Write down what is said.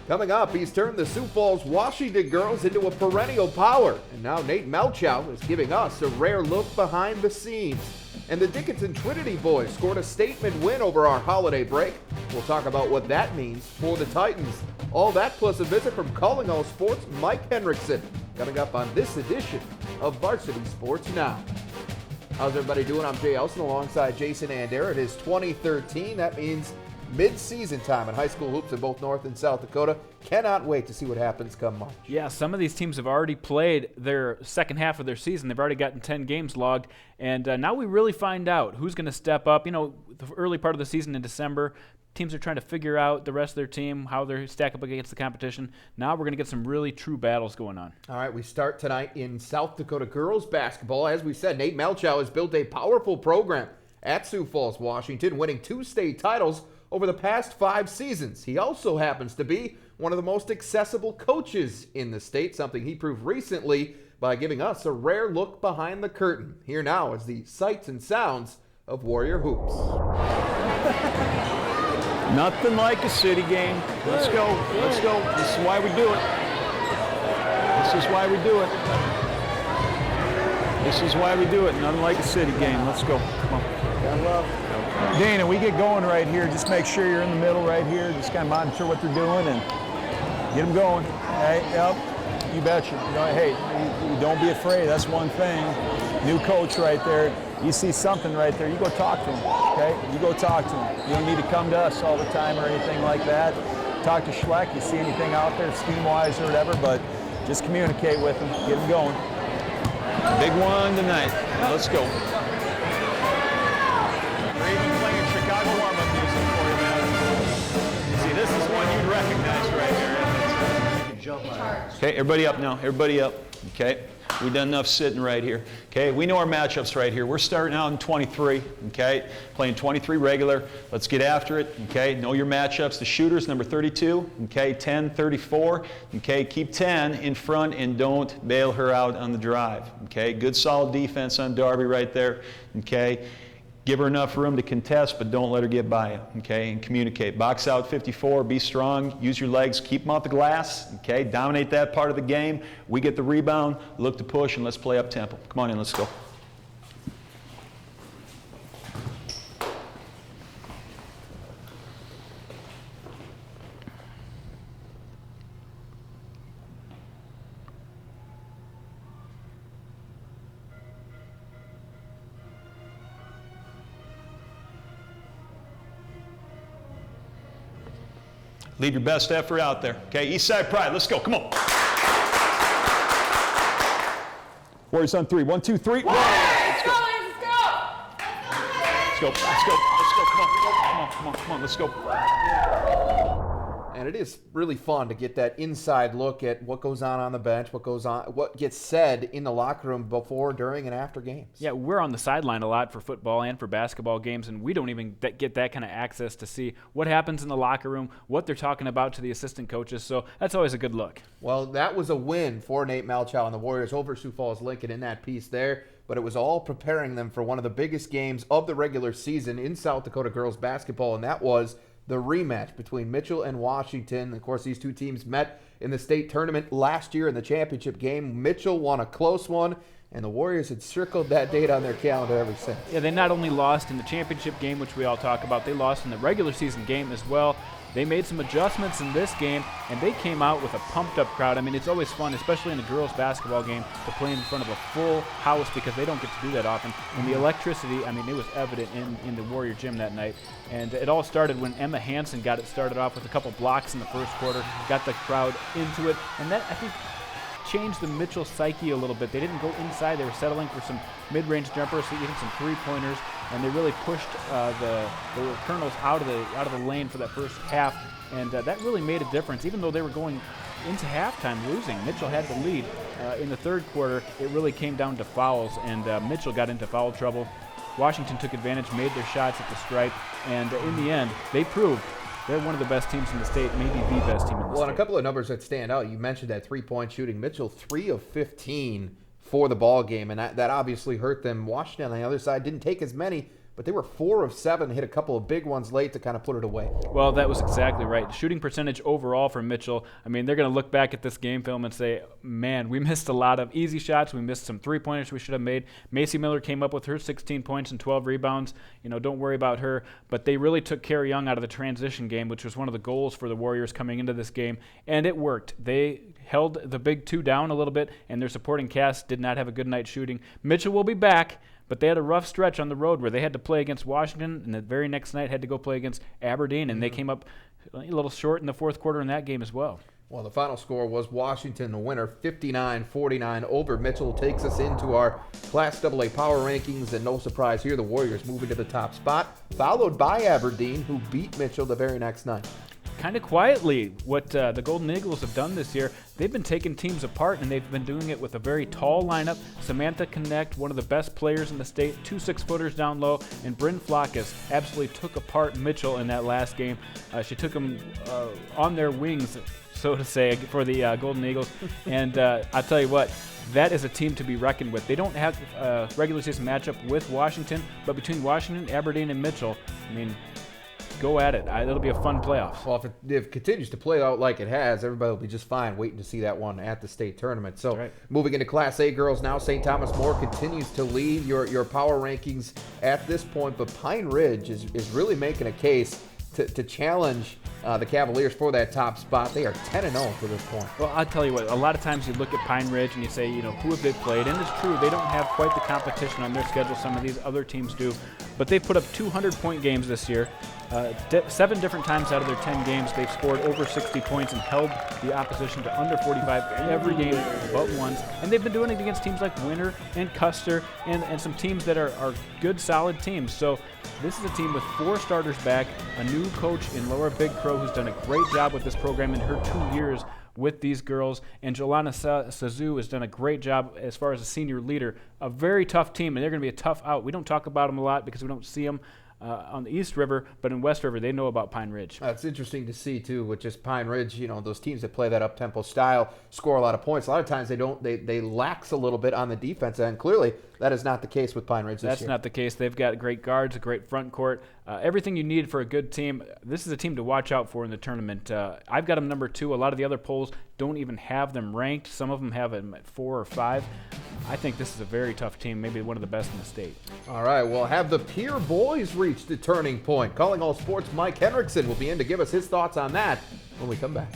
Coming up, he's turned the Sioux Falls Washington girls into a perennial power. And now Nate Malchow is giving us a rare look behind the scenes. And the Dickinson Trinity boys scored a statement win over our holiday break. We'll talk about what that means for the Titans. All that plus a visit from Calling All Sports' Mike Henriksen. Coming up on this edition of Varsity Sports Now. How's everybody doing? I'm Jay Elson alongside Jason Ander. It is 2013. That means mid-season time in high school hoops in both North and South Dakota. Cannot wait to see what happens come March. Yeah, some of these teams have already played their second half of their season. They've already gotten 10 games logged, and now we really find out who's going to step up. You know, the early part of the season in December, teams are trying to figure out the rest of their team, how they stack up against the competition. Now we're going to get some really true battles going on. All right, we start tonight in South Dakota girls basketball. As we said, Nate Malchow has built a powerful program at Sioux Falls, Washington, winning 2 state titles over the past 5 seasons. He also happens to be one of the most accessible coaches in the state, something he proved recently by giving us a rare look behind the curtain. Here now is the sights and sounds of Warrior Hoops. Nothing like a city game. Let's go. Let's go. This is why we do it. This is why we do it. This is why we do it. Nothing like a city game. Let's go. Come on. Dana, we get going right here. Just make sure you're in the middle right here. Just kind of monitor what they're doing and get them going. Hey, yep. You betcha. You know, hey, you don't be afraid. That's one thing. New coach right there. You see something right there, you go talk to him, okay? You go talk to him. You don't need to come to us all the time or anything like that. Talk to Schleck. You see anything out there scheme-wise or whatever, but just communicate with him. Get him going. Big one tonight. Let's go. We're even playing Chicago warm-up music for you, man. See, this is one you'd recognize right here. Okay, everybody up now. Everybody up. Okay. We've done enough sitting right here. Okay, we know our matchups right here. We're starting out in 23, okay? Playing 23 regular. Let's get after it, okay? Know your matchups. The shooters, number 32, okay? 10, 34, okay? Keep 10 in front and don't bail her out on the drive, okay? Good solid defense on Darby right there, okay? Give her enough room to contest, but don't let her get by you, okay? And communicate. Box out 54, be strong, use your legs, keep them off the glass, okay? Dominate that part of the game. We get the rebound, look to push, and let's play up tempo. Come on in, let's go. Leave your best effort out there. Okay, East Side Pride, let's go. Come on. Warriors on 3. 1, 2, 3. Whoa. Let's go. Let's go. Let's go. Let's go. Let's go. Come on. Come on. Come on. Come on. Let's go. And it is really fun to get that inside look at what goes on the bench, what gets said in the locker room before, during, and after games. Yeah, we're on the sideline a lot for football and for basketball games, and we don't even get that kind of access to see what happens in the locker room, what they're talking about to the assistant coaches, so that's always a good look. Well, that was a win for Nate Malchow and the Warriors over Sioux Falls Lincoln in that piece there, but it was all preparing them for one of the biggest games of the regular season in South Dakota girls basketball, and that was the rematch between Mitchell and Washington. Of course, these two teams met in the state tournament last year in the championship game. Mitchell won a close one, and the Warriors had circled that date on their calendar ever since. Yeah, they not only lost in the championship game, which we all talk about, they lost in the regular season game as well. They made some adjustments in this game, and they came out with a pumped-up crowd. I mean, it's always fun, especially in a girls' basketball game, to play in front of a full house because they don't get to do that often. And the electricity, I mean, it was evident in the Warrior gym that night. And it all started when Emma Hansen got it started off with a couple blocks in the first quarter, got the crowd into it. And that, I think, changed the Mitchell psyche a little bit. They didn't go inside. They were settling for some mid-range jumpers, even some three-pointers, and they really pushed the Colonels out of the lane for that first half, and that really made a difference. Even though they were going into halftime losing, Mitchell had the lead. In the third quarter, it really came down to fouls, and Mitchell got into foul trouble. Washington took advantage, made their shots at the stripe, and in the end, they proved they're one of the best teams in the state, maybe the best team in the state. Well, and a couple of numbers that stand out. You mentioned that three-point shooting. Mitchell, 3 of 15 for the ball game, and that obviously hurt them. Washington on the other side didn't take as many, but they were 4 of 7, hit a couple of big ones late to kind of put it away. Well, that was exactly right. The shooting percentage overall for Mitchell, I mean, they're going to look back at this game film and say, man, we missed a lot of easy shots. We missed some three-pointers we should have made. Macy Miller came up with her 16 points and 12 rebounds. Don't worry about her. But they really took Carrie Young out of the transition game, which was one of the goals for the Warriors coming into this game, and it worked. They held the big two down a little bit, and their supporting cast did not have a good night shooting. Mitchell will be back, but they had a rough stretch on the road where they had to play against Washington, and the very next night had to go play against Aberdeen, and they came up a little short in the fourth quarter in that game as well. Well, the final score was Washington, the winner, 59-49 over Mitchell. Takes us into our Class AA power rankings, and no surprise here, the Warriors moving to the top spot, followed by Aberdeen, who beat Mitchell the very next night. Kind of quietly, what the Golden Eagles have done this year, they've been taking teams apart, and they've been doing it with a very tall lineup. Samantha Connect, one of the best players in the state, 2 6-footers down low, and Bryn Flackus absolutely took apart Mitchell in that last game. She took them on their wings, so to say, for the Golden Eagles. And I'll tell you what, that is a team to be reckoned with. They don't have a regular season matchup with Washington, but between Washington, Aberdeen, and Mitchell, I mean, go at it. It'll be a fun playoff. Well, if it continues to play out like it has, everybody will be just fine waiting to see that one at the state tournament. So right. Moving into Class A girls now, St. Thomas More continues to lead your power rankings at this point, but Pine Ridge is really making a case to challenge the Cavaliers for that top spot. They are 10-0 to this point. Well, I'll tell you what, a lot of times you look at Pine Ridge and you say, who have they played? And it's true, they don't have quite the competition on their schedule some of these other teams do, but they've put up 200-point games this year. 7 different times out of their 10 games, they've scored over 60 points and held the opposition to under 45 every game but once. And they've been doing it against teams like Winter and Custer and some teams that are good, solid teams. So this is a team with 4 starters back, a new coach in Laura Big Crow who's done a great job with this program in her 2 years with these girls, and Jolana Sazu has done a great job as far as a senior leader. A very tough team, and they're going to be a tough out. We don't talk about them a lot because we don't see them on the East River, but in West River, they know about Pine Ridge. It's interesting to see, too, with just Pine Ridge, those teams that play that up-tempo style score a lot of points. A lot of times they lax a little bit on the defense, and clearly that is not the case with Pine Ridge this year. That's not the case. They've got great guards, a great front court, everything you need for a good team. This is a team to watch out for in the tournament. I've got them number 2. A lot of the other polls don't even have them ranked. Some of them have them at 4 or 5. I think this is a very tough team, maybe one of the best in the state. All right, well, have the Pier boys reached a turning point? Calling All Sports, Mike Henriksen will be in to give us his thoughts on that when we come back.